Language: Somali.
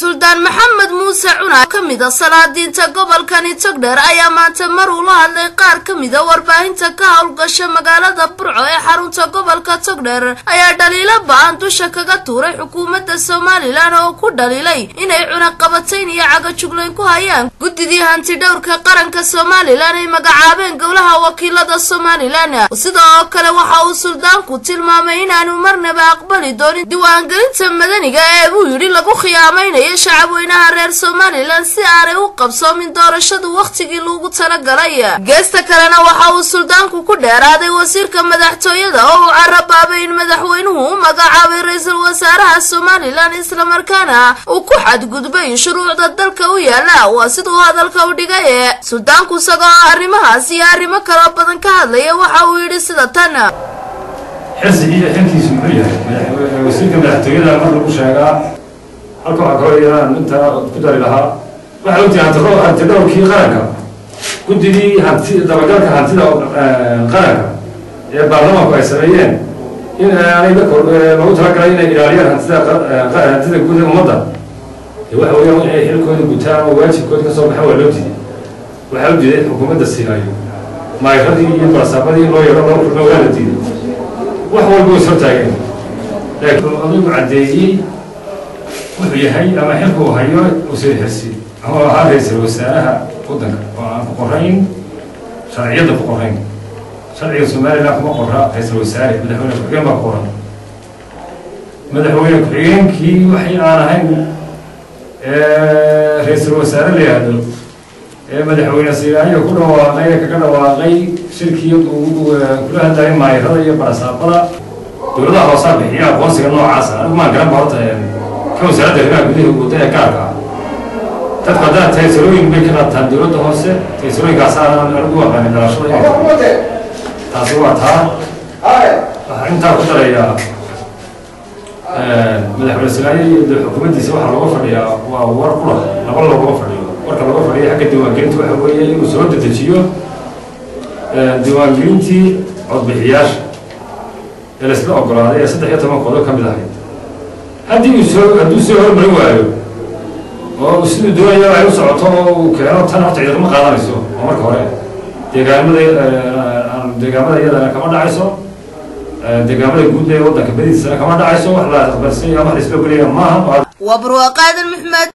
Suldaan Maxamed Muuse Cuna kamida salaadiinta gobolkani Togdheer ayaa maanta mar uu la hadlay qaar kamida warbaahinta ka hawlgasha magaalada Burco ee xarunta gobolka Togdheer ayaa dhaliilo baan dusha kaga tuuray xukuumadda Soomaaliland oo ku dhaliilay inay cunaqabatayn iyo cagajuglayn ku hayaan guddigii hanti dhawrka qaranka Soomaaliland ay magacaabeen golaha wakiilada Soomaaliland sidoo kale waxa uu suldaanku tilmaamay inaanu marnaba aqbali doonin diiwaangelinta madaniga ee uu yiri lagu khiyaamaynayo shacabweynaha reer Soomaaliland si aanay u qabsoomin doorashadu waqtigii loogu talagalay geesta kalena waxa uu suldaanku ku dheeraaday wasiirka madaxtooyada oo uu carabaabay in madaxweynuhu u magacaabay ra'iisul wasaaraha Soomaaliland isla markaana uu ku xadgudbay shuruucda dalka u yaala waa sidoo hadalka u dhigay suldaanku isagoo arrimahaas iyo arrimo kale badan ka hadlaya waxa uu yiri sida tan xisbiga xilkiisu muxuu yahay wasiirka madaxtooyada mar lagu sheegaa halka waxa kale inaan inta ku dari lahaa waxa uu tahay hanti dhawrkii qaranka guddigii dabagalka hantida qaranka ee baarlamaanku ay sameeyeen in aanay lagu talagalay inay ilaaliyaan hantida guud ee ummadda waxa weeyaan inay xilkooda gutaan oo waajibkooda ka soo baxaan waa loo diiday waxa uu diiday xukuumadda Soomaaliya maayiradii iyo barsaabadii loo yaro loo kulmo waa la diiday wax walba soo taageen laakiin adigu cadeeyay wuxuu yahay ama xilku hayo wasiir xirsi ama ra'iisul wasaaraha waddanka oo aan ku qorayn sharciyada ku qorayn sharciga Soomaaliland kuma qorra ra'iisul wasaare madaxweyne ku-xigeen baa qoran madaxweyne ku-xigeenkii waxay aan ahayn ra'iisul wasaare la yiraahdo madaxweyne Soomaaliya ku dhawaaqay kaga dhawaaqay shirkiyadu kula hadlayay maayirada iyo barsaabada dowladda hoose bixiya aqoonsiga noocaas ah ma garan barta كوزارة الرئاسة بديه وضعها كاركا تتقدر تيسرين بكرة تدورة هوسة تيسرين كاسانا الأرجوة من الرشوة تصواتها أنت قدر يا مدحول السلاي الحكومة تسوي حلوة فريا وورقة نقول له ورقة فريا ورقة ورقة فريا حق الديوان جنت وحوي وسرد تجيو ديوان جنتي عض بحياش الأسبوع قرار يا صدق يا تمام قدر كم ذهبي هدي يسوي بروايو وسيد الدنيا عيوس عطوا وكانوا تنحط عيد ما قادر يسوي عمرك هراء دجامة يدا كمان عيسو دجامة يقول لي وضع كبير السنة كمان عيسو ولا بس يا ما حسب كليه ما وبروقاد المحمد